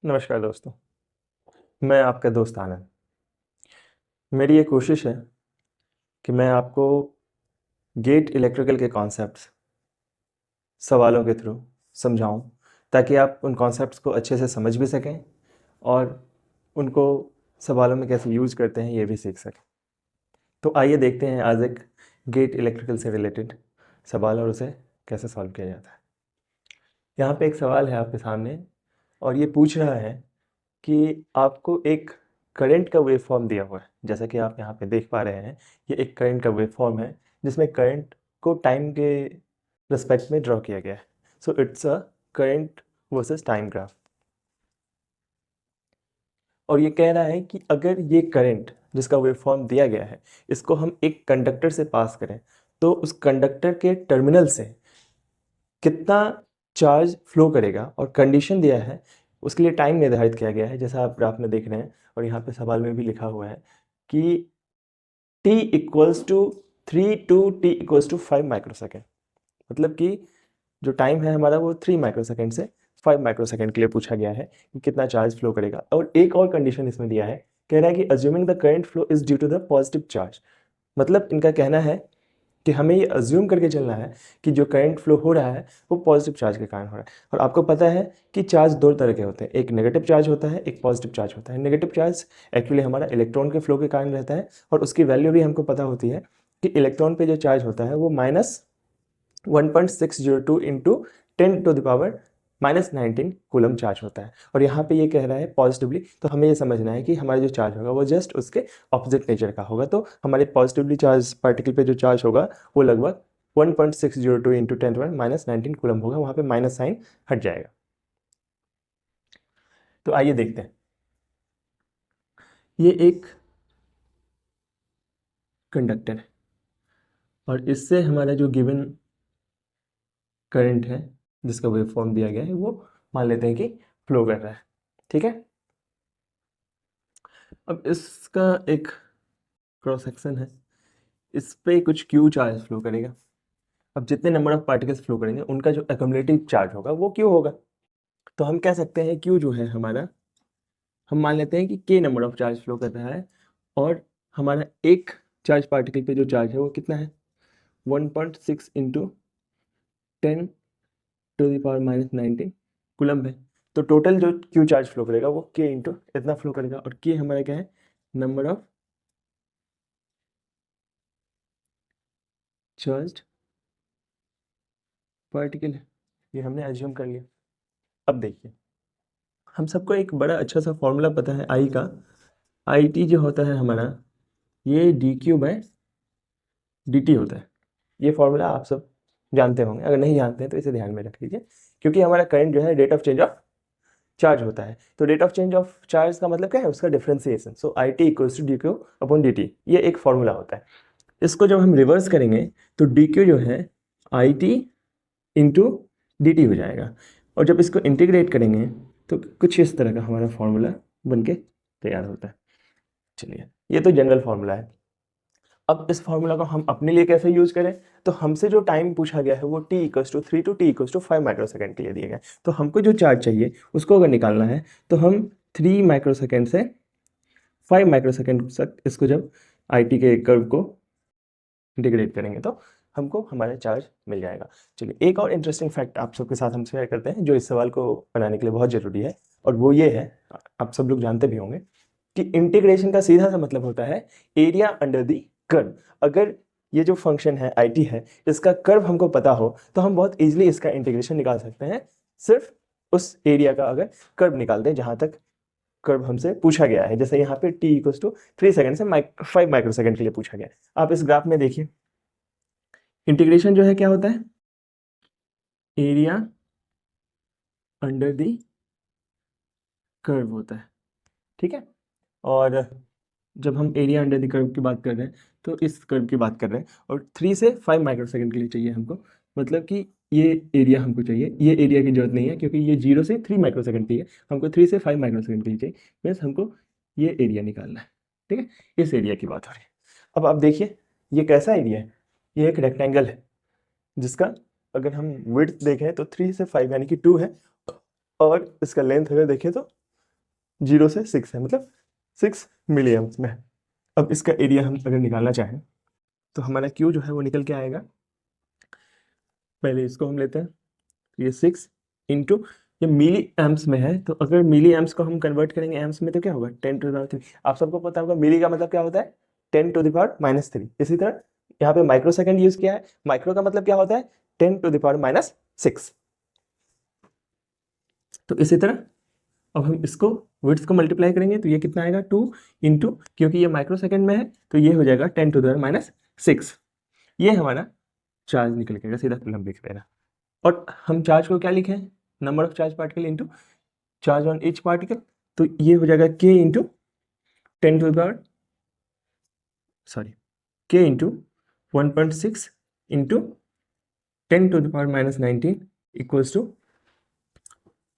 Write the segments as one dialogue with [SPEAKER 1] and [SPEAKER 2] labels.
[SPEAKER 1] नमस्कार दोस्तों, मैं आपका दोस्त आनंद। मेरी ये कोशिश है कि मैं आपको गेट इलेक्ट्रिकल के कॉन्सेप्ट्स सवालों के थ्रू समझाऊं, ताकि आप उन कॉन्सेप्ट्स को अच्छे से समझ भी सकें और उनको सवालों में कैसे यूज़ करते हैं ये भी सीख सकें। तो आइए देखते हैं आज एक गेट इलेक्ट्रिकल से रिलेटेड सवाल और उसे कैसे सॉल्व किया जाता है। यहाँ पे एक सवाल है आपके सामने और ये पूछ रहा है कि आपको एक करंट का वेव फॉर्म दिया हुआ है। जैसा कि आप यहाँ पे देख पा रहे हैं, ये एक करंट का वेव फॉर्म है जिसमें करंट को टाइम के रिस्पेक्ट में ड्रॉ किया गया है। So it's a current versus time graph. और ये कह रहा है कि अगर ये करंट जिसका वेव फॉर्म दिया गया है, इसको हम एक कंडक्टर से पास करें तो उस कंडक्टर के टर्मिनल से कितना चार्ज फ्लो करेगा, और कंडीशन दिया है उसके लिए टाइम निर्धारित किया गया है, जैसा आप ग्राफ में देख रहे हैं और यहाँ पे सवाल में भी लिखा हुआ है कि t equals to 3 to t equals to 5 microsecond. मतलब कि जो टाइम है हमारा वो 3 माइक्रोसेकेंड से 5 माइक्रोसेकेंड के लिए पूछा गया है कि कितना चार्ज फ्लो करेगा। और एक और कंडीशन इसमें दिया है, कह रहा है कि assuming the current flow is due to the positive charge. मतलब इनका कहना है कि हमें ये अज्यूम करके चलना है कि जो करंट फ्लो हो रहा है वो पॉजिटिव चार्ज के कारण हो रहा है। और आपको पता है कि चार्ज दो तरह के होते हैं, एक नेगेटिव चार्ज होता है, एक पॉजिटिव चार्ज होता है। नेगेटिव चार्ज एक्चुअली हमारा इलेक्ट्रॉन के फ्लो के कारण रहता है और उसकी वैल्यू भी हमको पता होती है कि इलेक्ट्रॉन पे जो चार्ज होता है वो -1.602 इंटू 10⁻⁻19 कूलम चार्ज होता है। और यहाँ पे ये कह रहा है पॉजिटिवली, तो हमें ये समझना है कि हमारा जो चार्ज होगा वो जस्ट उसके ऑपोजिट नेचर का होगा। तो हमारे पॉजिटिवली चार्ज पार्टिकल पे जो चार्ज होगा वो लगभग 1.602 इंटू 10⁻⁻19 कूलम होगा। वहाँ पे माइनस साइन हट जाएगा। तो आइए देखते हैं। ये एक कंडक्टर है और इससे हमारा जो गिवन करंट है जिसका वेव फॉर्म दिया गया है वो मान लेते हैं कि फ्लो कर रहा है। ठीक है, अब इसका एक क्रॉस सेक्शन है, इस पे कुछ क्यू चार्ज फ्लो करेगा। अब जितने नंबर ऑफ पार्टिकल्स फ्लो करेंगे उनका जो एक्युमुलेटिव चार्ज होगा वो क्यू होगा। तो हम कह सकते हैं क्यू जो है हमारा, हम मान लेते हैं कि के नंबर ऑफ चार्ज फ्लो कर रहा है और हमारा एक चार्ज पार्टिकल पे जो चार्ज है वो कितना है, 1.6 इंटू 10⁻⁻19 कूलम है। तो टोटल जो क्यू चार्ज फ्लो करेगा वो के इंटू इतना फ्लो करेगा। और के हमारा क्या है, नंबर ऑफ चार्ज पार्टिकल है, ये हमने एज्यूम कर लिया। अब देखिए, हम सबको एक बड़ा अच्छा सा फॉर्मूला पता है आई का। आई टी जो होता है हमारा, ये D Q by D T होता है। ये फॉर्मूला आप सब जानते होंगे, अगर नहीं जानते हैं तो इसे ध्यान में रख लीजिए, क्योंकि हमारा करंट जो है rate of change of charge होता है। तो rate of change of charge का मतलब क्या है, उसका differentiation. So I T equals to D Q upon D T, ये एक फॉर्मूला होता है। इसको जब हम रिवर्स करेंगे तो डी क्यू जो है I T into D T हो जाएगा। और जब इसको इंटीग्रेट करेंगे तो कुछ इस तरह का हमारा फॉर्मूला बन के तैयार होता है। चलिए, ये तो जनरल फॉर्मूला है। अब इस फॉर्मूला को हम अपने लिए कैसे यूज करें, तो हमसे जो टाइम पूछा गया है वो t equals to 3 to t equals to 5 microsecond के लिए दिया गया है। तो हमको जो चार्ज चाहिए उसको अगर निकालना है तो हम 3 माइक्रोसेकेंड से 5 माइक्रोसेकेंड तक इसको जब आई टी के कर्व को इंटीग्रेट करेंगे तो हमको हमारा चार्ज मिल जाएगा। चलिए, एक और इंटरेस्टिंग फैक्ट आप सबके साथ हम शेयर करते हैं जो इस सवाल को बनाने के लिए बहुत ज़रूरी है, और वो ये है, आप सब लोग जानते भी होंगे कि इंटीग्रेशन का सीधा सा मतलब होता है एरिया अंडर दी कर्व। अगर ये जो फंक्शन है आई टी है, इसका कर्व हमको पता हो तो हम बहुत ईजिली इसका इंटीग्रेशन निकाल सकते हैं, सिर्फ उस एरिया का अगर कर्व निकालते हैं जहाँ तक कर्व हमसे पूछा गया है। जैसे यहाँ पे t इक्वल्स टू 3 सेकंड से 5 माइक्रोसेकंड के लिए पूछा गया है। आप इस ग्राफ में देखिए, इंटीग्रेशन जो है क्या होता है, एरिया अंडर दी कर्व होता है। ठीक है, और जब हम एरिया अंडर द कर्व की बात कर रहे हैं तो इस कर्व की बात कर रहे हैं, और 3 से 5 माइक्रोसेकंड के लिए चाहिए हमको। मतलब कि ये एरिया हमको चाहिए, ये एरिया की जरूरत नहीं है क्योंकि ये 0 से 3 माइक्रोसेकंड की है, हमको 3 से 5 माइक्रोसेकंड के लिए चाहिए। मीन्स हमको ये एरिया निकालना है। ठीक है, इस एरिया की बात हो रही है। अब आप देखिए ये कैसा एरिया है, ये एक रेक्टेंगल है जिसका अगर हम विड्थ देखें तो 3 से 5 यानी कि 2 है, और इसका लेंथ अगर देखें तो 0 से 6 है, मतलब 6 मिली एम्प्स में है। अब इसका एरिया हम अगर निकालना चाहें तो हमारा Q जो है वो निकल के आएगा, पहले इसको हम लेते हैं, ये 6 इंटू, ये मिली एम्प्स में है, तो अगर मिली एम्प्स को हम कन्वर्ट करेंगे एम्प्स में तो क्या होगा, 10⁻3। आप सबको पता होगा मिली का मतलब क्या होता है, 10⁻⁻3। इसी तरह यहाँ पे माइक्रो सेकंड यूज किया है, माइक्रो का मतलब क्या होता है, 10⁻6। तो इसी तरह अब हम इसको विड्थ को मल्टीप्लाई करेंगे तो ये कितना आएगा, 2 इंटू, क्योंकि ये माइक्रो सेकंड में है तो ये हो जाएगा 10⁻6। ये हमारा चार्ज निकल के सीधा हम लिख देना। और हम चार्ज को क्या लिखें, number of charge particle into charge on each particle, तो ये हो जाएगा k into 10 to the power, sorry k into 1.6 into 10 to the power -19 equals to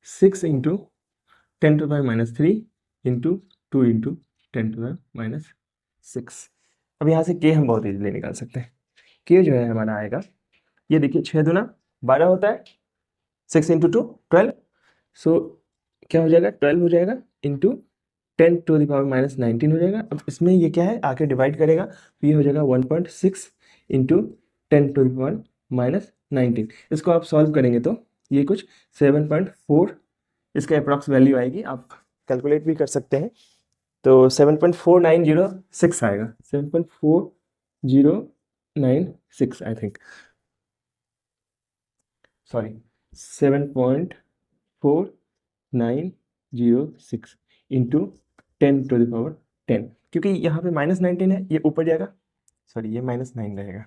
[SPEAKER 1] 6 into 10 to the power -3 into 2 into 10 to the power -6। अब यहाँ से k हम बहुत easily निकाल सकते हैं। k जो है हमारा आएगा, ये देखिए 6 दूना 12 होता है, 6 इंटू 2 12, सो क्या हो जाएगा 12 हो जाएगा इंटू 10 टू द पावर -19 हो जाएगा। अब इसमें ये क्या है, आके डिवाइड करेगा तो ये हो जाएगा 1.6 इंटू 10 टू द पावर -19। इसको आप सॉल्व करेंगे तो ये कुछ 7.4 इसका अप्रॉक्स वैल्यू आएगी, आप कैलकुलेट भी कर सकते हैं। तो 7.4906 आएगा, 7.4096 I think, sorry 7.4906 into 10 to the power 10, क्योंकि यहाँ पे -19 है, ये ऊपर जाएगा, सॉरी ये -9 रहेगा,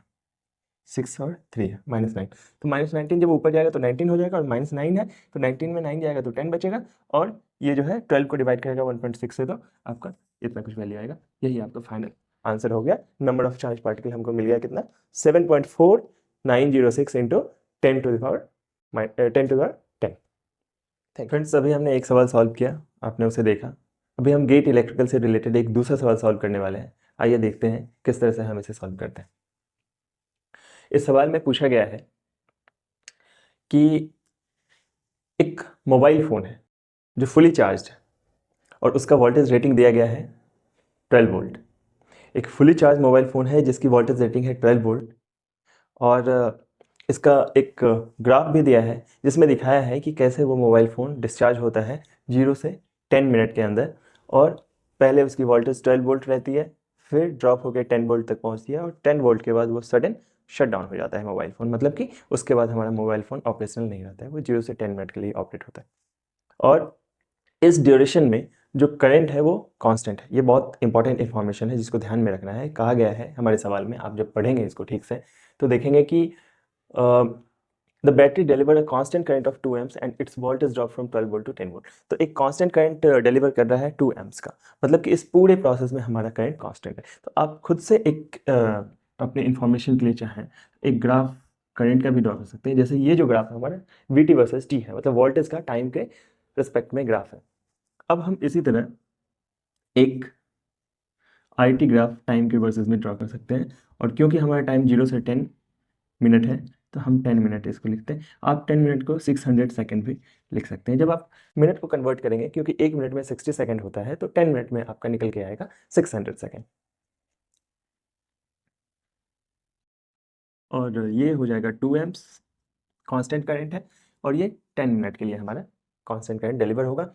[SPEAKER 1] 6 और 3 है -9, तो -19 जब ऊपर जाएगा तो 19 हो जाएगा, और -9 है तो 19 में 9 जाएगा तो 10 बचेगा, और ये जो है 12 को डिवाइड करेगा 1.6 से तो आपका इतना कुछ वैल्यू आएगा। यही आपका फाइनल आंसर हो गया। नंबर ऑफ चार्ज पार्टिकल हमको मिल गया कितना, 7.4906 into 10 to the power 10। Friends अभी हमने एक सवाल सॉल्व किया, आपने उसे देखा। अभी हम गेट इलेक्ट्रिकल से रिलेटेड एक दूसरा सवाल सॉल्व करने वाले हैं। आइए देखते हैं किस तरह से हम इसे सॉल्व करते हैं। इस सवाल में पूछा गया है कि एक मोबाइल फ़ोन है जो फुली चार्ज है और उसका वोल्टेज रेटिंग दिया गया है 12 वोल्ट। एक फुली चार्ज मोबाइल फ़ोन है जिसकी वोल्टेज रेटिंग है 12 वोल्ट, और इसका एक ग्राफ भी दिया है जिसमें दिखाया है कि कैसे वो मोबाइल फ़ोन डिस्चार्ज होता है 0 से 10 मिनट के अंदर, और पहले उसकी वोल्टेज 12 वोल्ट रहती है, फिर ड्रॉप होकर 10 वोल्ट तक पहुंचती है, और 10 वोल्ट के बाद वो सडन शट डाउन हो जाता है मोबाइल फ़ोन, मतलब कि उसके बाद हमारा मोबाइल फ़ोन ऑपरेशनल नहीं रहता है, वो 0 से 10 मिनट के लिए ऑपरेट होता है। और इस ड्यूरेशन में जो करंट है वो कांस्टेंट है। ये बहुत इंपॉर्टेंट इन्फॉर्मेशन है जिसको ध्यान में रखना है। कहा गया है हमारे सवाल में, आप जब पढ़ेंगे इसको ठीक से तो देखेंगे कि the battery deliver a constant current of 2 amps and it's voltage drop from 12 volt to 10 volt. तो एक कांस्टेंट करंट डिलीवर कर रहा है 2 एम्प्स का, मतलब कि इस पूरे प्रोसेस में हमारा करंट कांस्टेंट है। तो आप खुद से एक अपने इन्फॉर्मेशन के लिए चाहें एक ग्राफ करंट का भी ड्रॉ कर सकते हैं। जैसे ये जो ग्राफ है हमारा VT वर्सेस T है, मतलब वोल्टेज का टाइम के रिस्पेक्ट में ग्राफ है। अब हम इसी तरह एक IT ग्राफ टाइम के वर्सेस में ड्रॉ कर सकते हैं, और क्योंकि हमारा टाइम 0 से 10 मिनट है तो हम 10 मिनट इसको लिखते हैं। आप 10 मिनट को 600 सेकंड भी लिख सकते हैं। जब आप मिनट को कन्वर्ट करेंगे, क्योंकि 1 मिनट में 60 सेकंड होता है, तो 10 मिनट में आपका निकल के आएगा 600 सेकंड, और ये हो जाएगा 2 एम्प्स कांस्टेंट करंट है, और ये 10 मिनट के लिए हमारा कांस्टेंट करंट डिलीवर होगा।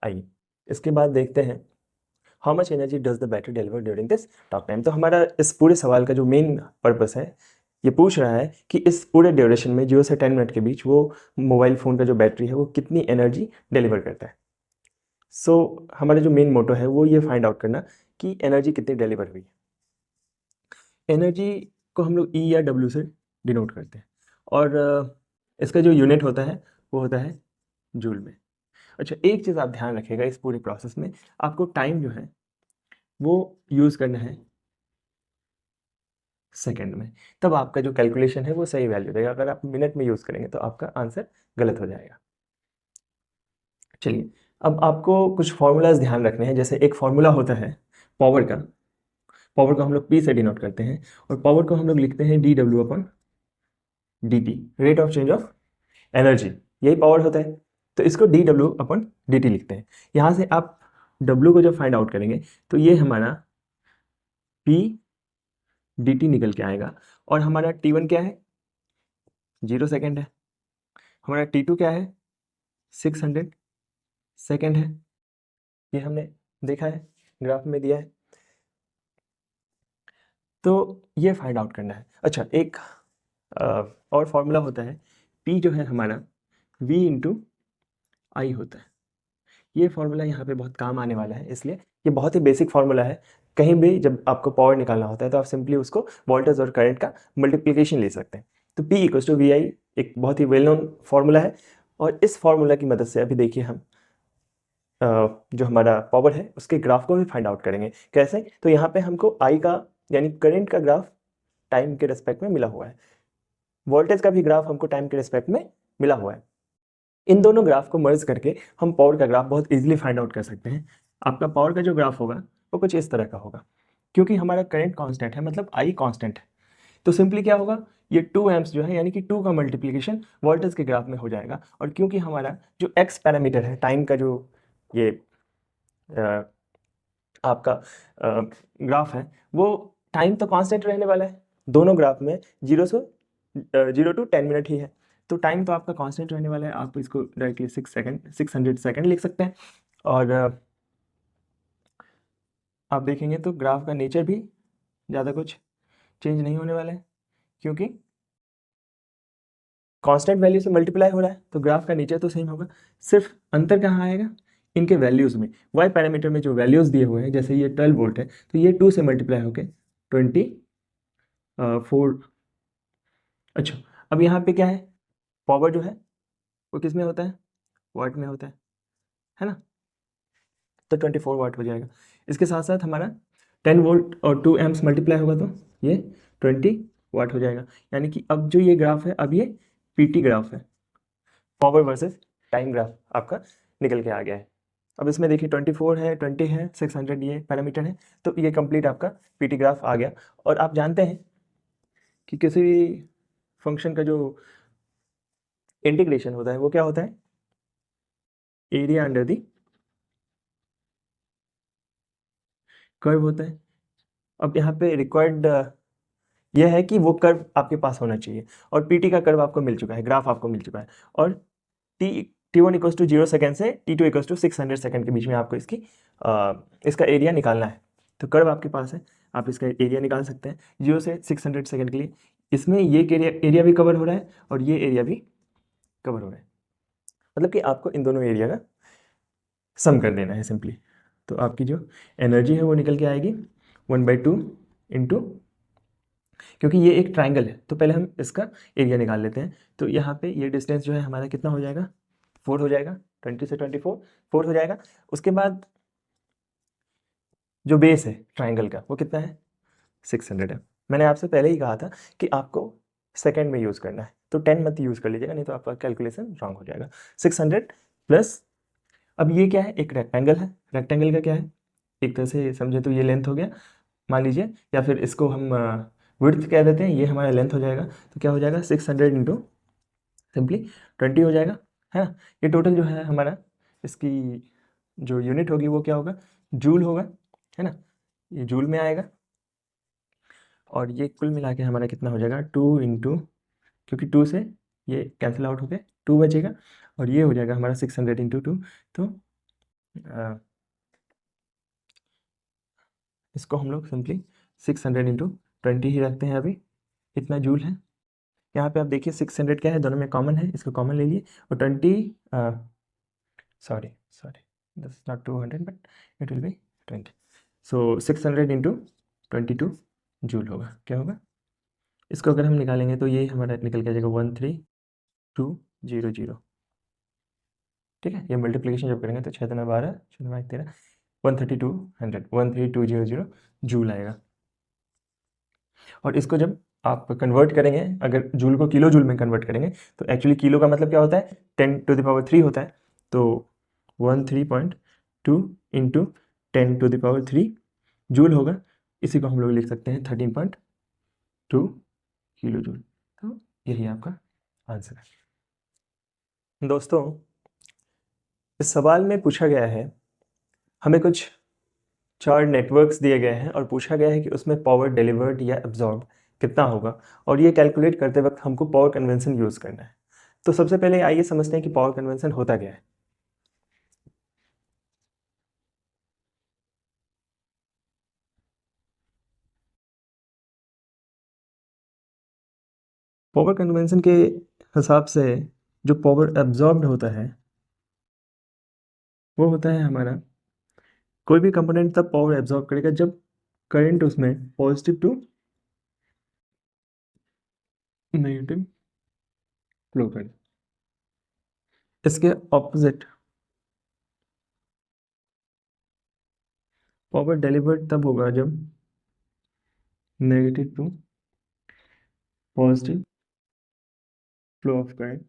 [SPEAKER 1] आइए इसके बाद देखते हैं how much energy does the battery deliver during this talk time. तो हमारा इस पूरे सवाल का जो मेन पर्पस है, ये पूछ रहा है कि इस पूरे ड्यूरेशन में 0 से 10 मिनट के बीच वो मोबाइल फ़ोन का जो बैटरी है वो कितनी एनर्जी डिलीवर करता है। हमारा जो मेन मोटो है वो ये फाइंड आउट करना कि एनर्जी कितनी डिलीवर हुई है। एनर्जी को हम लोग E या W से डिनोट करते हैं, और इसका जो यूनिट होता है वो होता है जूल में। अच्छा, एक चीज़ आप ध्यान रखिएगा, इस पूरे प्रोसेस में आपको टाइम जो है वो यूज़ करना है सेकंड में, तब आपका जो कैलकुलेशन है वो सही वैल्यू देगा। अगर आप मिनट में यूज़ करेंगे तो आपका आंसर गलत हो जाएगा। चलिए, अब आपको कुछ फार्मूलाज ध्यान रखने हैं। जैसे एक फार्मूला होता है पावर का, पावर को हम लोग P से डिनोट करते हैं, और पावर को हम लोग लिखते हैं dW upon dt, rate of change of energy, यही पावर होता है। तो इसको dW अपॉन dt लिखते हैं। यहाँ से आप W को जब फाइंड आउट करेंगे तो ये हमारा P dt निकल के आएगा। और हमारा T1 क्या है, 0 सेकेंड है। हमारा T2 क्या है, 600 सेकेंड है। ये हमने देखा है, ग्राफ में दिया है। तो ये फाइंड आउट करना है। अच्छा, एक और फॉर्मूला होता है, P जो है हमारा V इंटू आई होता है। ये फॉर्मूला यहाँ पे बहुत काम आने वाला है, इसलिए ये बहुत ही बेसिक फॉर्मूला है। कहीं भी जब आपको पावर निकालना होता है तो आप सिंपली उसको वोल्टेज और करंट का मल्टीप्लिकेशन ले सकते हैं। तो P इक्वल्स टू वी आई एक बहुत ही वेल नोन फार्मूला है। और इस फार्मूला की मदद से अभी देखिए हम जो हमारा पावर है उसके ग्राफ को भी फाइंड आउट करेंगे। कैसे, तो यहाँ पे हमको आई का यानी करंट का ग्राफ टाइम के रिस्पेक्ट में मिला हुआ है, वोल्टेज का भी ग्राफ हमको टाइम के रिस्पेक्ट में मिला हुआ है। इन दोनों ग्राफ को मर्ज करके हम पावर का ग्राफ बहुत इजीली फाइंड आउट कर सकते हैं। आपका पावर का जो ग्राफ होगा वो कुछ इस तरह का होगा। क्योंकि हमारा करंट कांस्टेंट है, मतलब आई कांस्टेंट है, तो सिंपली क्या होगा, ये 2 एम्प्स जो है यानी कि 2 का मल्टीप्लिकेशन वोल्टेज के ग्राफ में हो जाएगा। और क्योंकि हमारा जो एक्स पैरामीटर है, टाइम का जो ये आपका ग्राफ है, वो टाइम तो कांस्टेंट रहने वाला है दोनों ग्राफ में, 0 टू 10 मिनट ही है। तो टाइम तो आपका कांस्टेंट रहने वाला है। आप इसको डायरेक्टली 600 सेकेंड लिख सकते हैं। और आप देखेंगे तो ग्राफ का नेचर भी ज़्यादा कुछ चेंज नहीं होने वाला है, क्योंकि कांस्टेंट वैल्यू से मल्टीप्लाई हो रहा है, तो ग्राफ का नेचर तो सेम होगा। सिर्फ अंतर कहाँ आएगा, इनके वैल्यूज़ में। वाई पैरामीटर में जो वैल्यूज़ दिए हुए हैं, जैसे ये 12 वोल्ट है तो ये 2 से मल्टीप्लाई होकर 24। अच्छा, अब यहाँ पे क्या है, पावर जो है वो किस में होता है, वाट में होता है ना। तो 24 वाट हो जाएगा। इसके साथ साथ हमारा 10 वोल्ट और 2 एम्प्स मल्टीप्लाई होगा तो ये 20 वाट हो जाएगा। यानी कि अब जो ये ग्राफ है, अब ये पीटी ग्राफ है, पावर वर्सेस टाइम ग्राफ आपका निकल के आ गया है। अब इसमें देखिए 24 है, 20 है, 600 ये पैरामीटर है, तो ये कंप्लीट आपका पीटी ग्राफ आ गया। और आप जानते हैं कि किसी भी फंक्शन का जो इंटीग्रेशन होता है वो क्या होता है, एरिया अंडर दी कर्व होता है। अब यहाँ पे रिक्वायर्ड यह है कि वो कर्व आपके पास होना चाहिए, और पीटी का कर्व आपको मिल चुका है, ग्राफ आपको मिल चुका है। और T1 इक्वल्स टू 0 सेकेंड से T2 इक्वल्स टू 600 सेकेंड के बीच में आपको इसका एरिया निकालना है। तो कर्व आपके पास है, आप इसका एरिया निकाल सकते हैं 0 से 600 सेकेंड के लिए। इसमें ये एरिया भी कवर हो रहा है और ये एरिया भी कवर हो रहा है, मतलब कि आपको इन दोनों एरिया का सम कर देना है सिंपली। तो आपकी जो एनर्जी है वो निकल के आएगी 1/2 इंटू, क्योंकि ये एक ट्राइंगल है तो पहले हम इसका एरिया निकाल लेते हैं। तो यहाँ पे ये डिस्टेंस जो है हमारा कितना हो जाएगा, 4 हो जाएगा। 20 से 24 4 हो जाएगा। उसके बाद जो बेस है ट्राइंगल का वो कितना है, 600 है। मैंने आपसे पहले ही कहा था कि आपको सेकेंड में यूज़ करना है, तो 10 मत यूज़ कर लीजिएगा, नहीं तो आपका कैलकुलेशन रॉन्ग हो जाएगा। 600 प्लस, अब ये क्या है, एक रेक्टेंगल है। रेक्टेंगल का क्या है, एक तरह से समझे तो ये लेंथ हो गया मान लीजिए, या फिर इसको हम विड्थ कह देते हैं, ये हमारा लेंथ हो जाएगा। तो क्या हो जाएगा, 600 इंटू सिंपली 20 हो जाएगा, है ना। ये टोटल जो है हमारा, इसकी जो यूनिट होगी वो क्या होगा, जूल होगा, है ना, ये जूल में आएगा। और ये कुल मिला के हमारा कितना हो जाएगा, 2 इंटू, क्योंकि 2 से ये कैंसिल आउट होके 2 बचेगा, और ये हो जाएगा हमारा 600 इंटू 2। तो इसको हम लोग सिंपली 600 इंटू 20 ही रखते हैं अभी, इतना जूल है। यहाँ पे आप देखिए 600 क्या है, दोनों में कॉमन है, इसको कॉमन ले लिए। और 20 sorry this is not 200 but it will be 20। So 600 into 22 joule होगा। क्या होगा, इसको अगर हम निकालेंगे तो ये हमारा निकल के आ जाएगा 13200। ठीक है, ये मल्टीप्लिकेशन जब करेंगे तो 6 दूना 12, 6 दूना 13, 13200 जूल आएगा। और इसको जब आप कन्वर्ट करेंगे, अगर जूल को किलो जूल में कन्वर्ट करेंगे, तो एक्चुअली किलो का मतलब क्या होता है, 10⁻³ होता है। तो 13.2 इंटू 10⁻³ जूल होगा। इसी को हम लोग लिख सकते हैं 13.2 किलो जूल। तो यही आपका आंसर है। दोस्तों, इस सवाल में पूछा गया है हमें कुछ 4 नेटवर्क्स दिए गए हैं और पूछा गया है कि उसमें पावर डिलीवर्ड या एब्जॉर्ब कितना होगा, और ये कैलकुलेट करते वक्त हमको पावर कन्वेंशन यूज़ करना है। तो सबसे पहले आइए समझते हैं कि पावर कन्वेंशन होता क्या है। पावर कन्वेंशन के हिसाब से जो पावर एब्जॉर्ब्ड होता है वो होता है हमारा, कोई भी कंपोनेंट तब पावर एब्जॉर्ब करेगा जब करंट उसमें पॉजिटिव टू नेगेटिव फ्लो करे। इसके ऑपोजिट पावर डिलीवर्ड तब होगा जब negative to positive flow of current.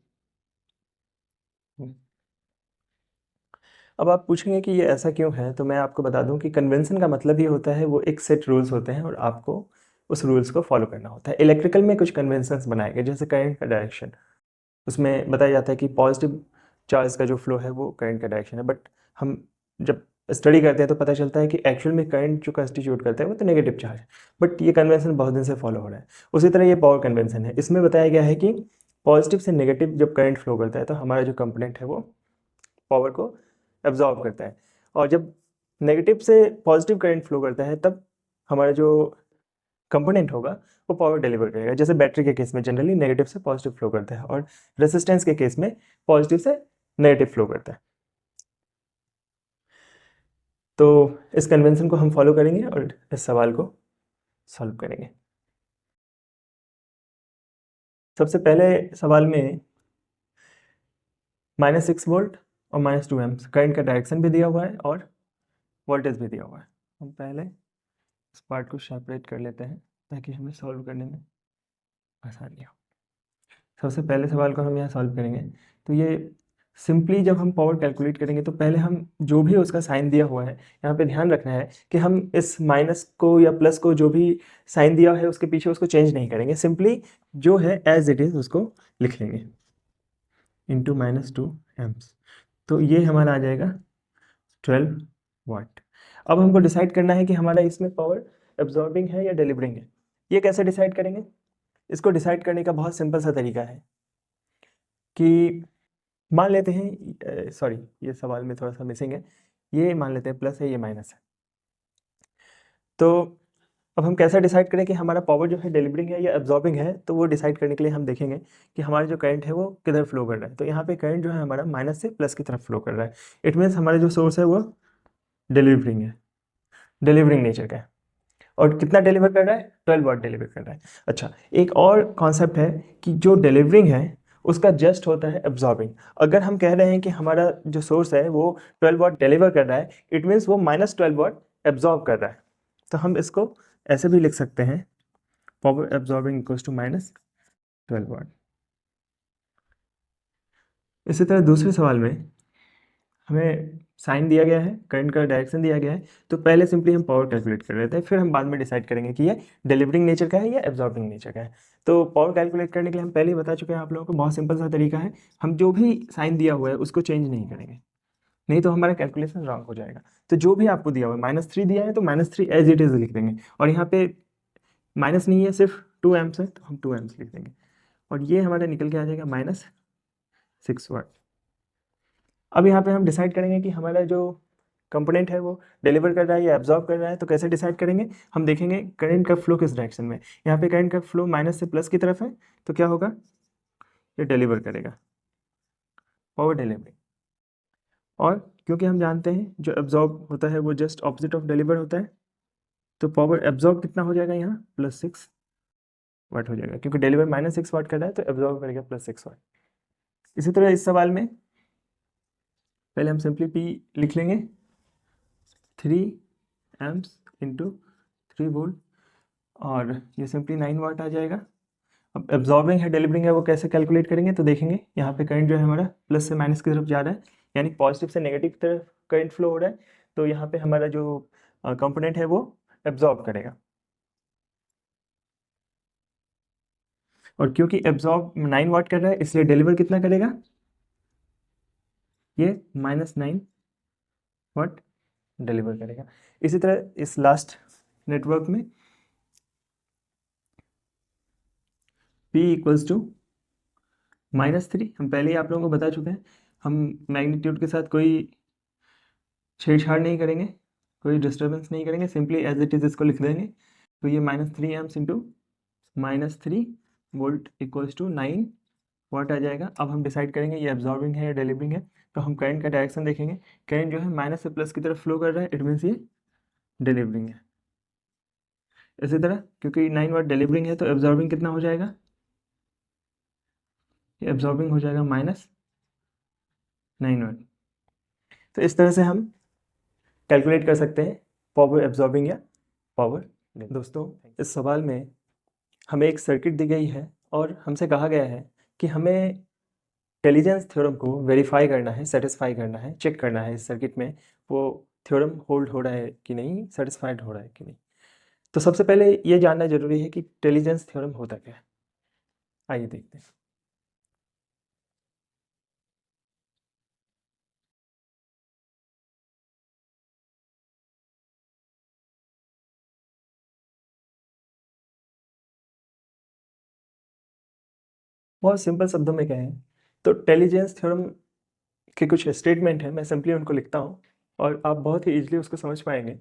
[SPEAKER 1] अब आप पूछेंगे कि ये ऐसा क्यों है, तो मैं आपको बता दूं कि कन्वेंशन का मतलब ये होता है, वो एक सेट रूल्स होते हैं और आपको उस रूल्स को फॉलो करना होता है। इलेक्ट्रिकल में कुछ कन्वेंशंस बनाए गए, जैसे करंट का डायरेक्शन, उसमें बताया जाता है कि पॉजिटिव चार्ज का जो फ्लो है वो करंट का डायरेक्शन है, बट हम जब स्टडी करते हैं तो पता चलता है कि एक्चुअल में करंट जो कंस्टिट्यूट करता है वो तो नेगेटिव चार्ज है, बट ये कन्वेंशन बहुत दिन से फॉलो हो रहा है। उसी तरह ये पावर कन्वेंशन है, इसमें बताया गया है कि पॉजिटिव से नेगेटिव जब करंट फ्लो करता है तो हमारा जो कंपोनेंट है वो पावर को एब्जॉर्ब करता है, और जब नेगेटिव से पॉजिटिव करंट फ्लो करता है तब हमारा जो कंपोनेंट होगा वो पावर डिलीवर करेगा। जैसे बैटरी के केस में जनरली नेगेटिव से पॉजिटिव फ्लो करता है, और रेजिस्टेंस के केस में पॉजिटिव से नेगेटिव फ्लो करता है। तो इस कन्वेंशन को हम फॉलो करेंगे और इस सवाल को सॉल्व करेंगे। सबसे पहले सवाल में -6 वोल्ट और -2 एम्प्स करंट का डायरेक्शन भी दिया हुआ है और वोल्टेज भी दिया हुआ है। हम पहले इस पार्ट को सेपरेट कर लेते हैं ताकि हमें सॉल्व करने में आसानी हो। सबसे पहले सवाल को हम यहाँ सॉल्व करेंगे, तो ये सिंपली जब हम पावर कैलकुलेट करेंगे तो पहले हम जो भी उसका साइन दिया हुआ है, यहाँ पे ध्यान रखना है कि हम इस माइनस को या प्लस को जो भी साइन दिया है उसके पीछे उसको चेंज नहीं करेंगे, सिंपली जो है एज इट इज़ उसको लिख लेंगे इंटू -2 एम्प्स। तो ये हमारा आ जाएगा 12 वाट। अब हमको डिसाइड करना है कि हमारा इसमें पावर एब्जॉर्बिंग है या डिलीवरिंग है। ये कैसे डिसाइड करेंगे? इसको डिसाइड करने का बहुत सिंपल सा तरीका है कि मान लेते हैं, सॉरी ये सवाल में थोड़ा सा मिसिंग है, ये मान लेते हैं प्लस है, ये माइनस है। तो अब हम कैसे डिसाइड करें कि हमारा पावर जो है डिलीवरिंग है या एब्जॉर्बिंग है, तो वो डिसाइड करने के लिए हम देखेंगे कि हमारा जो करंट है वो किधर फ्लो कर रहा है। तो यहाँ पे करंट जो है हमारा माइनस से प्लस की तरफ फ्लो कर रहा है। इट मीन्स हमारा जो सोर्स है वो डिलीवरिंग है, डिलीवरिंग नेचर का है। और कितना डिलीवर कर रहा है? 12 वाट डिलीवर कर रहा है। अच्छा, एक और कॉन्सेप्ट है कि जो डिलीवरिंग है उसका जस्ट होता है एब्जॉर्बिंग। अगर हम कह रहे हैं कि हमारा जो सोर्स है वो 12 वाट डिलीवर कर रहा है, इट मीन्स वो -12 वाट एब्जॉर्ब कर रहा है। तो हम इसको ऐसे भी लिख सकते हैं, पावर एब्जॉर्बिंग इक्वल्स टू -12 वाट। इसी तरह दूसरे सवाल में हमें साइन दिया गया है, करंट का डायरेक्शन दिया गया है, तो पहले सिंपली हम पावर कैलकुलेट कर लेते हैं, फिर हम बाद में डिसाइड करेंगे कि ये डिलीवरिंग नेचर का है या एब्जॉर्बिंग नेचर का है। तो पावर कैलकुलेट करने के लिए हम पहले ही बता चुके हैं आप लोगों को, बहुत सिंपल सा तरीका है, हम जो भी साइन दिया हुआ है उसको चेंज नहीं करेंगे, नहीं तो हमारा कैलकुलेशन रॉन्ग हो जाएगा। तो जो भी आपको दिया हुआ है, -3 दिया है तो -3 एज इट इज़ लिख देंगे, और यहाँ पे माइनस नहीं है, सिर्फ 2 एम्प्स है तो हम 2 एम्प्स लिख देंगे, और ये हमारा निकल के आ जाएगा -6 वाट। अब यहाँ पे हम डिसाइड करेंगे कि हमारा जो कंपोनेंट है वो डिलीवर कर रहा है या एब्जॉर्ब कर रहा है। तो कैसे डिसाइड करेंगे? हम देखेंगे करंट का फ्लो किस डायरेक्शन में। यहाँ पे करंट का फ्लो माइनस से प्लस की तरफ है, तो क्या होगा? ये डिलीवर करेगा, पावर डिलीवरी। और क्योंकि हम जानते हैं जो एब्जॉर्ब होता है वो जस्ट ऑपोजिट ऑफ डिलीवर होता है, तो पावर एब्जॉर्ब कितना हो जाएगा यहाँ? +6 वाट हो जाएगा, क्योंकि डिलीवर -6 वाट कर रहा है तो एब्जॉर्ब करेगा +6 वाट। इसी तरह इस सवाल में पहले हम सिंपली P लिख लेंगे, 3 एम्प्स इंटू 3 वोल्ट, और ये सिंपली 9 वाट आ जाएगा। अब एब्जॉर्बिंग है डिलीवरिंग है वो कैसे कैलकुलेट करेंगे? तो देखेंगे यहाँ पे करंट जो है हमारा प्लस से माइनस की तरफ जा रहा है, यानी पॉजिटिव से नेगेटिव की तरफ करंट फ्लो हो रहा है, तो यहाँ पे हमारा जो कंपोनेंट है वो एब्जॉर्ब करेगा, और क्योंकि एब्जॉर्ब 9 वाट कर रहा है इसलिए डिलीवर कितना करेगा? ये -9 वाट डिलीवर करेगा। इसी तरह इस लास्ट नेटवर्क में P इक्वल्स टू -3, हम पहले ही आप लोगों को बता चुके हैं, हम मैग्नीट्यूड के साथ कोई छेड़छाड़ नहीं करेंगे, कोई डिस्टर्बेंस नहीं करेंगे, सिंपली एज इट इज़ इसको लिख देंगे। तो ये -3 amps into -3 volt equals to 9 watt आ जाएगा। अब हम डिसाइड करेंगे ये एब्जॉर्बिंग है या डिलीवरिंग है, तो हम करंट का डायरेक्शन देखेंगे। करंट जो है माइनस से प्लस की तरफ फ्लो कर रहा है, इट मीन्स ये डिलीवरिंग है। इसी तरह क्योंकि 9 वाट डिलीवरिंग है तो एब्जॉर्बिंग कितना हो जाएगा, ये एब्जॉर्बिंग हो जाएगा -9 वाट। तो इस तरह से हम कैलकुलेट कर सकते हैं पावर एब्जॉर्बिंग या पावर। दोस्तों इस सवाल में हमें एक सर्किट दी गई है और हमसे कहा गया है कि हमें इंटेलिजेंस थ्योरम को वेरीफाई करना है, सेटिस्फाई करना है, चेक करना है इस सर्किट में वो थ्योरम होल्ड हो रहा है कि नहीं, सेटिस्फाइड हो रहा है कि नहीं। तो सबसे पहले ये जानना जरूरी है कि इंटेलिजेंस थ्योरम होता क्या है। आइए देखते हैं। बहुत सिंपल शब्दों में कहें तो इंटेलिजेंस थ्योरम के कुछ स्टेटमेंट हैं, मैं सिंपली उनको लिखता हूँ और आप बहुत ही इजीली उसको समझ पाएंगे।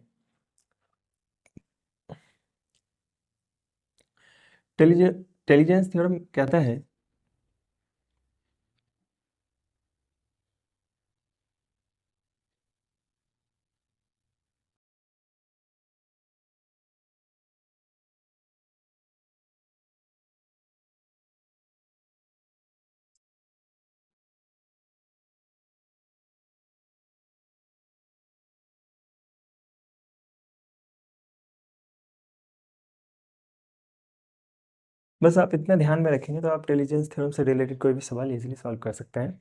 [SPEAKER 1] इंटेलिजेंस थ्योरम कहता है बस आप इतना ध्यान में रखेंगे तो आप इंटेलिजेंस थ्योरम से रिलेटेड कोई भी सवाल इजीली सॉल्व कर सकते हैं।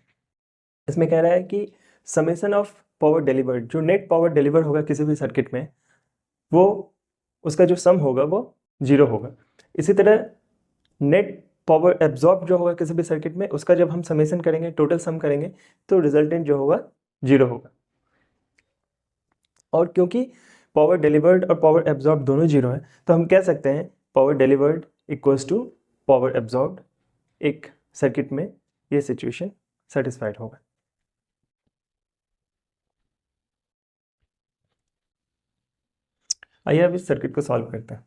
[SPEAKER 1] इसमें कह रहा है कि समेशन ऑफ पावर डिलीवर्ड, जो नेट पावर डिलीवर होगा किसी भी सर्किट में, वो उसका जो सम होगा वो 0 होगा। इसी तरह नेट पावर एब्जॉर्ब जो होगा किसी भी सर्किट में, उसका जब हम समेशन करेंगे, टोटल सम करेंगे, तो रिजल्टेंट जो होगा 0 होगा। और क्योंकि पावर डिलीवर्ड और पावर एब्जॉर्ब दोनों 0 है, तो हम कह सकते हैं power delivered equals to power absorb. एक सर्किट में ये सिचुएशन सेटिस्फाइड होगा। आइए अब इस सर्किट को सॉल्व करते हैं।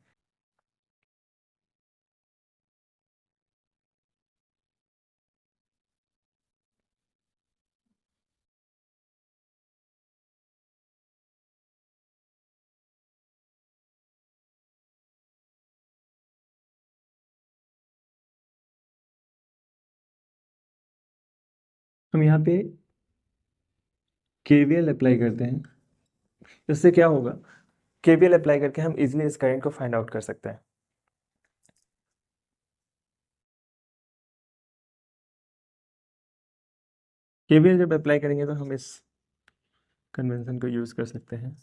[SPEAKER 1] हम यहाँ पे KVL अप्लाई करते हैं। इससे क्या होगा, KVL अप्लाई करके हम इजीली इस करंट को फाइंड आउट कर सकते हैं। KVL जब अप्लाई करेंगे तो हम इस कन्वेंशन को यूज़ कर सकते हैं।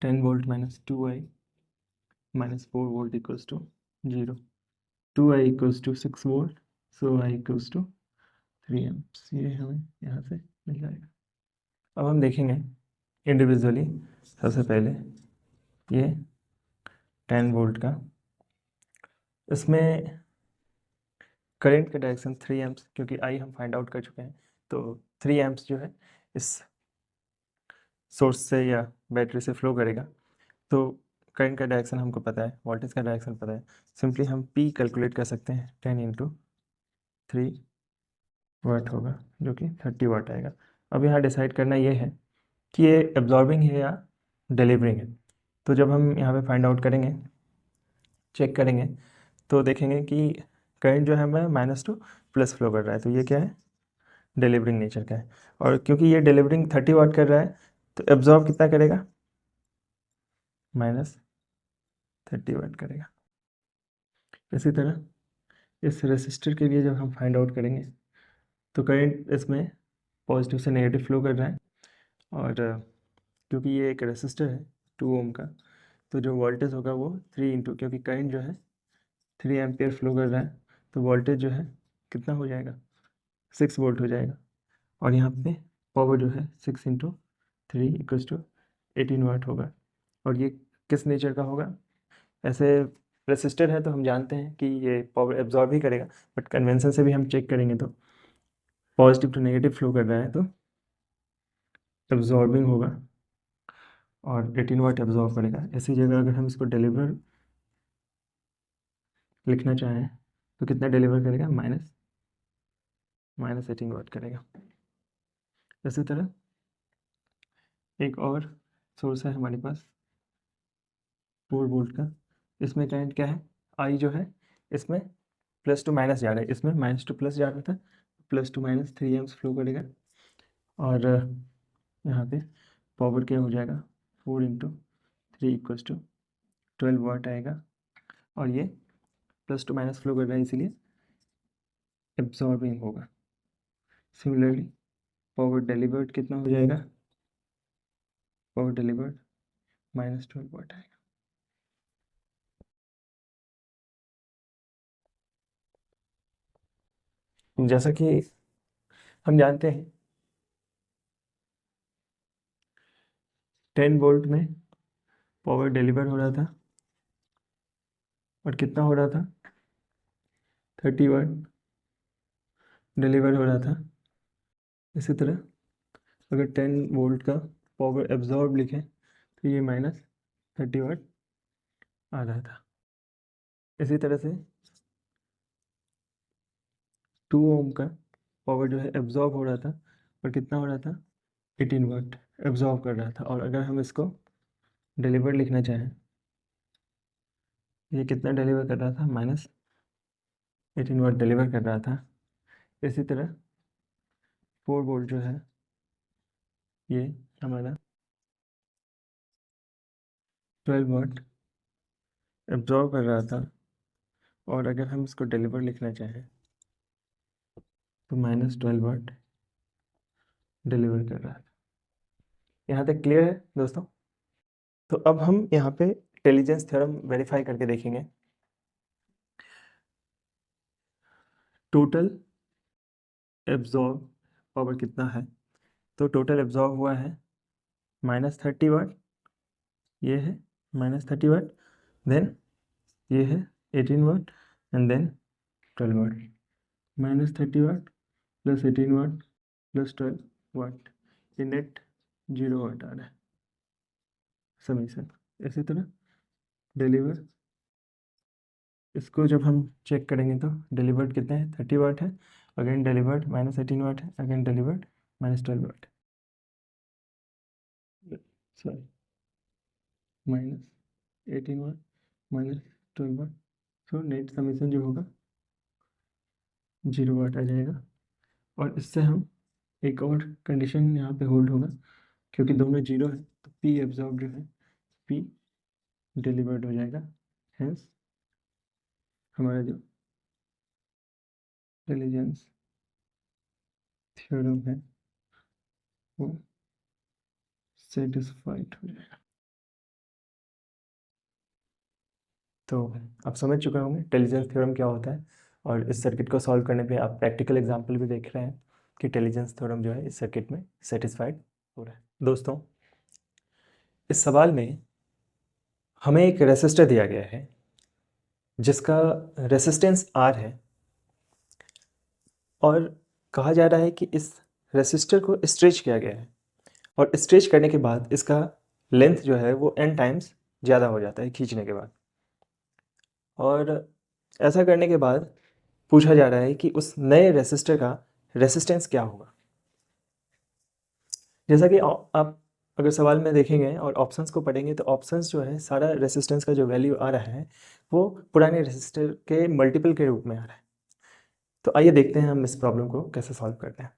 [SPEAKER 1] 10 volt minus 2i minus 4 volt equals to 0, 2i equals to 6 volt, so i equals to 3 amps. ये हमें यहाँ से मिल जाएगा। अब हम देखेंगे इंडिविजुअली। सबसे पहले ये 10 वोल्ट का, इसमें करंट का डायरेक्शन 3 एम्प्स, क्योंकि आई हम फाइंड आउट कर चुके हैं, तो 3 एम्प्स जो है इस सोर्स से या बैटरी से फ्लो करेगा। तो करंट का डायरेक्शन हमको पता है, वोल्टेज का डायरेक्शन पता है, सिंपली हम P कैलकुलेट कर सकते हैं। 10 इंटू 3 वाट होगा, जो कि 30 वाट आएगा। अब यहाँ डिसाइड करना ये है कि ये एब्जॉर्बिंग है या डिलीवरिंग है। तो जब हम यहाँ पे फाइंड आउट करेंगे, चेक करेंगे, तो देखेंगे कि करंट जो है हमें माइनस टू प्लस फ्लो कर रहा है, तो ये क्या है, डिलीवरिंग नेचर का है। और क्योंकि ये डिलीवरिंग 30 वाट कर रहा है, तो एब्जॉर्ब कितना करेगा, -30 वाट करेगा। इसी तरह इस रेसिस्टर के लिए जब हम फाइंड आउट करेंगे, तो करंट इसमें पॉजिटिव से नेगेटिव फ्लो कर रहा है, और क्योंकि ये एक रेसिस्टर है 2 ओम का, तो जो वोल्टेज होगा वो 3 इंटू, क्योंकि करंट जो है 3 एम्पियर फ्लो कर रहा है, तो वोल्टेज जो है कितना हो जाएगा, 6 वोल्ट हो जाएगा। और यहाँ पे पावर जो है 6 × 3 = 18 वाट होगा। और ये किस नेचर का होगा? ऐसे रेसिस्टर है तो हम जानते हैं कि ये पावर एब्जॉर्ब ही करेगा, बट कन्वेंशन से भी हम चेक करेंगे तो पॉजिटिव टू नेगेटिव फ्लो कर रहा है तो एब्जॉर्बिंग होगा और 18 वाट एब्जॉर्ब करेगा। ऐसी जगह अगर हम इसको डिलीवर लिखना चाहें तो कितना डिलीवर करेगा? माइनस 18 वाट करेगा। इसी तरह एक और सोर्स है हमारे पास 4 वोल्ट का। इसमें करंट क्या है? आई जो है इसमें प्लस टू माइनस जा रहा है, इसमें माइनस टू प्लस जा रहा था, plus two minus 3 AIIMS flow करेगा। और यहाँ पे पावर क्या हो जाएगा? 4 × 3 = 12 वाट आएगा। और ये प्लस टू माइनस फ्लो कर रहा है इसीलिए एब्जॉर्बिंग होगा। सिमिलरली पावर डिलीवर्ड कितना हो जाएगा? पावर डिलीवर्ड -12 वाट आएगा। जैसा कि हम जानते हैं 10 वोल्ट में पावर डिलीवर हो रहा था और कितना हो रहा था? 30 वाट डिलीवर हो रहा था। इसी तरह अगर 10 वोल्ट का पावर एब्जॉर्ब लिखें तो ये -30 वाट आ रहा था। इसी तरह से 2 ओम का पावर जो है एब्जॉर्ब हो रहा था और कितना हो रहा था? 18 वाट एब्जॉर्ब कर रहा था। और अगर हम इसको डिलीवर लिखना चाहें, ये कितना डिलीवर कर रहा था? -18 वाट डिलीवर कर रहा था। इसी तरह 4 वोल्ट जो है ये हमारा 12 वाट एब्जॉर्ब कर रहा था। और अगर हम इसको डिलीवर लिखना चाहें तो -12 वाट डिलीवर कर रहा था। यहाँ तक क्लियर है दोस्तों? तो अब हम यहाँ पे इंटेलिजेंस थ्योरम वेरीफाई करके देखेंगे। टोटल एब्जॉर्ब पावर कितना है? तो टोटल एब्जॉर्ब हुआ है -30 वाट, ये है -30 वाट, देन ये है 18 watt and then 12 watt. -30 watt plus 18 watt plus 12 watt, ये नेट 0 वाट आ रहा है समीशन। इसी तरह डिलीवर, इसको जब हम चेक करेंगे तो डिलीवर्ड कितने हैं? 30 वाट है, अगेन डिलीवर्ड -18 वाट है, अगेन डिलीवर्ड -12 वाट, सॉरी -18 वाट -12 वाट। सो नेट समीशन जो होगा 0 वाट आ जाएगा। और इससे हम एक और कंडीशन यहाँ पे होल्ड होगा, क्योंकि दोनों 0 है तो P एब्जॉर्ब जो है P डिलीवर्ड हो जाएगा। हेंस हमारा जो इंटेलिजेंस थ्योरम है वो सेटिस्फाइड हो जाएगा। तो आप समझ चुके होंगे इंटेलिजेंस थ्योरम क्या होता है, और इस सर्किट को सॉल्व करने पे आप प्रैक्टिकल एग्जांपल भी देख रहे हैं कि इंटेलिजेंस थ्योरम जो है इस सर्किट में सेटिस्फाइड हो रहा है। दोस्तों, इस सवाल में हमें एक रेसिस्टर दिया गया है जिसका रेसिस्टेंस R है, और कहा जा रहा है कि इस रेसिस्टर को स्ट्रेच किया गया है, और स्ट्रेच करने के बाद इसका लेंथ जो है वो n टाइम्स ज़्यादा हो जाता है खींचने के बाद। और ऐसा करने के बाद पूछा जा रहा है कि उस नए रेसिस्टर का रेसिस्टेंस क्या होगा। जैसा कि आप अगर सवाल में देखेंगे और ऑप्शंस को पढ़ेंगे तो ऑप्शंस जो है सारा रेसिस्टेंस का जो वैल्यू आ रहा है वो पुराने रेसिस्टर के मल्टीपल के रूप में आ रहा है। तो आइए देखते हैं हम इस प्रॉब्लम को कैसे सॉल्व करते हैं।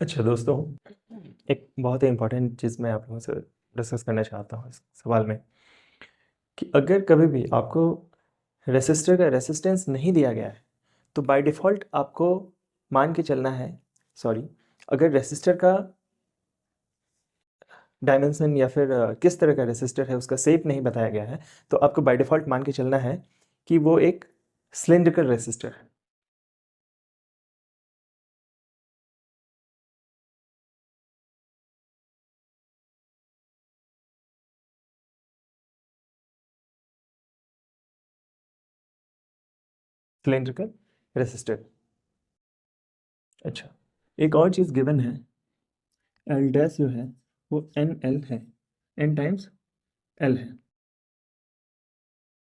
[SPEAKER 1] अच्छा दोस्तों, एक बहुत ही इम्पोर्टेंट चीज़ मैं आप लोगों से डिस्कस करना चाहता हूँ इस सवाल में, कि अगर कभी भी आपको रेसिस्टर का रेसिस्टेंस नहीं दिया गया है तो बाय डिफ़ॉल्ट आपको मान के चलना है, सॉरी, अगर रेसिस्टर का डायमेंशन या फिर किस तरह का रेसिस्टर है उसका शेप नहीं बताया गया है, तो आपको बाय डिफ़ॉल्ट मान के चलना है कि वो एक सिलिंड्रिकल रेसिस्टर है। Cylindrical resistor. अच्छा, एक और चीज़ गिवन है, एल डैश जो है वो एन एल है, एन टाइम्स एल है।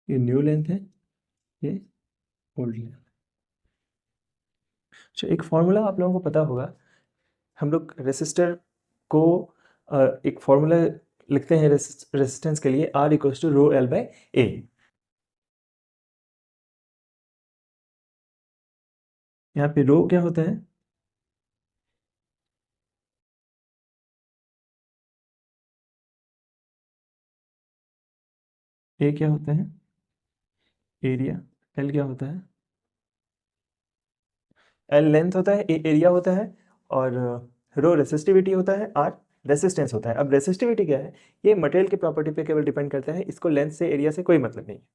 [SPEAKER 1] ये न्यू लेंथ है, ये ओल्ड लेंथ। अच्छा, एक फॉर्मूला आप लोगों को पता होगा, हम लोग रेसिस्टर को एक फॉर्मूला लिखते हैं रेसिस्टेंस के लिए, R equals to rho L by A. यहाँ पे रो क्या होता है, ए क्या होता है, एरिया, एल क्या होता है, एल लेंथ होता है, ए एरिया होता है, और रो रेसिस्टिविटी होता है, आर रेसिस्टेंस होता है। अब रेसिस्टिविटी क्या है, ये मटेरियल की प्रॉपर्टी पे केवल डिपेंड करता है, इसको लेंथ से एरिया से कोई मतलब नहीं है।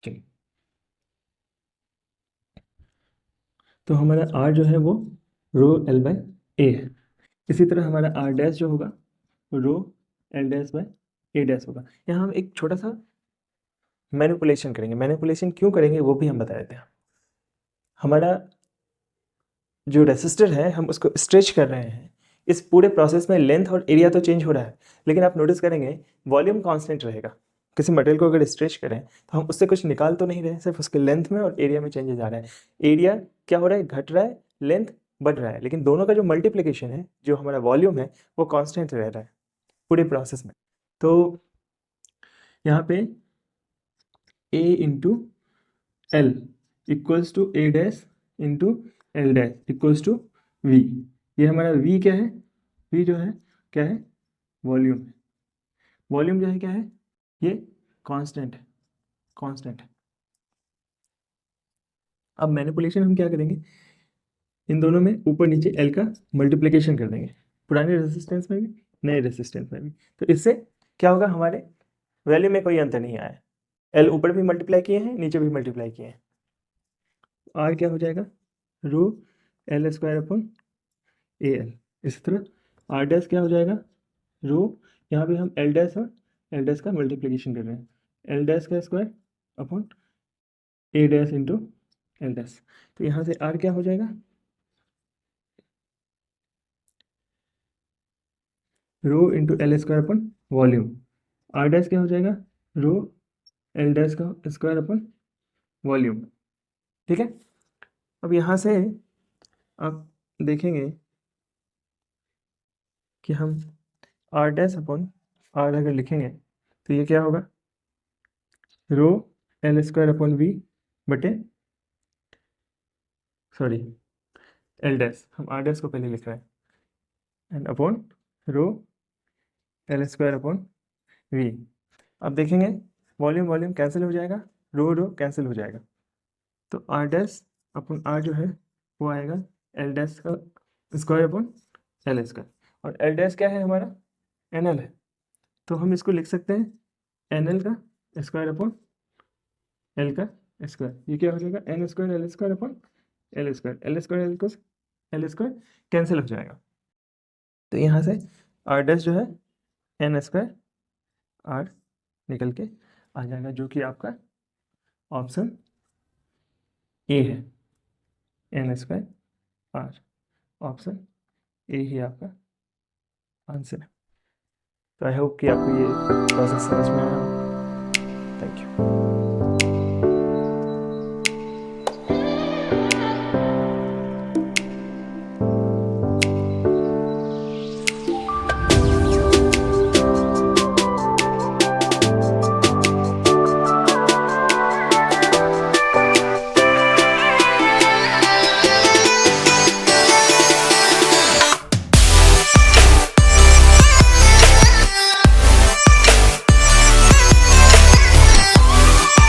[SPEAKER 1] चलिए, तो हमारा आर जो है वो रो एल बाय ए है। इसी तरह हमारा आर डैश जो होगा rho L dash by A dash होगा। यहाँ हम एक छोटा सा मैनिपुलेशन करेंगे, मैनिपुलेशन क्यों करेंगे वो भी हम बता देते हैं। हमारा जो रेसिस्टर है हम उसको स्ट्रेच कर रहे हैं, इस पूरे प्रोसेस में लेंथ और एरिया तो चेंज हो रहा है, लेकिन आप नोटिस करेंगे वॉल्यूम कांस्टेंट रहेगा। किसी मटेरियल को अगर स्ट्रेच करें तो हम उससे कुछ निकाल तो नहीं रहे, सिर्फ उसके लेंथ में और एरिया में चेंजेस आ रहा है। एरिया क्या हो रहा है, घट रहा है, लेंथ बढ़ रहा है, लेकिन दोनों का जो मल्टीप्लिकेशन है, जो हमारा वॉल्यूम है, वो कॉन्स्टेंट रह रहा है पूरे प्रोसेस में। तो यहाँ पे A into L equals to A dash into L dash equals to V. ये हमारा वी क्या है, वी जो है क्या है, वॉल्यूम है। वॉल्यूम जो है क्या है, ये कांस्टेंट है, कांस्टेंट है। अब मैनिपुलेशन हम क्या करेंगे, इन दोनों में ऊपर नीचे एल का मल्टीप्लिकेशन कर देंगे, पुराने रेसिस्टेंस में भी नए रेसिस्टेंस में भी। तो इससे क्या होगा, हमारे वैल्यू में कोई अंतर नहीं आया। एल ऊपर भी मल्टीप्लाई किए हैं, नीचे भी मल्टीप्लाई किए हैं। आर क्या हो जाएगा, rho L square upon A L. इसी तरह आर डैश क्या हो जाएगा, रो, यहाँ पे हम एल डैश और एल डैश का मल्टीप्लिकेशन कर रहे हैं, एल डैश का square upon A dash into L dash. तो यहाँ से आर क्या हो जाएगा, rho into L square upon volume. R dash क्या हो जाएगा, रो एल डैश का स्क्वायर अपॉन वॉल्यूम। ठीक है। अब यहाँ से आप देखेंगे कि हम आर डैश अपॉन आर अगर लिखेंगे तो ये क्या होगा, rho L square upon V बटे, सॉरी, एल डैश, हम आर डैश को पहले लिख रहे हैं, and upon rho L square upon V. अब देखेंगे वॉल्यूम वॉल्यूम कैंसिल हो जाएगा, रो रो कैंसिल हो जाएगा, तो आर डैश अपॉन आर जो है वो आएगा एल डैश का स्क्वायर अपॉन एल स्क्वायर। और एल डैश क्या है हमारा, एन एल है, तो हम इसको लिख सकते हैं एन एल का स्क्वायर अपॉन एल का स्क्वायर। ये क्या हो जाएगा, N square L square upon L square, L square cancel हो जाएगा। तो यहाँ से आर डैश जो है एन स्क्वायर आर निकल के आ जाएगा, जो कि आपका ऑप्शन ए है, N square R. Option A ही आपका आंसर है। तो आई होप कि आपको ये प्रोसेस समझ में आया हो। Thank you.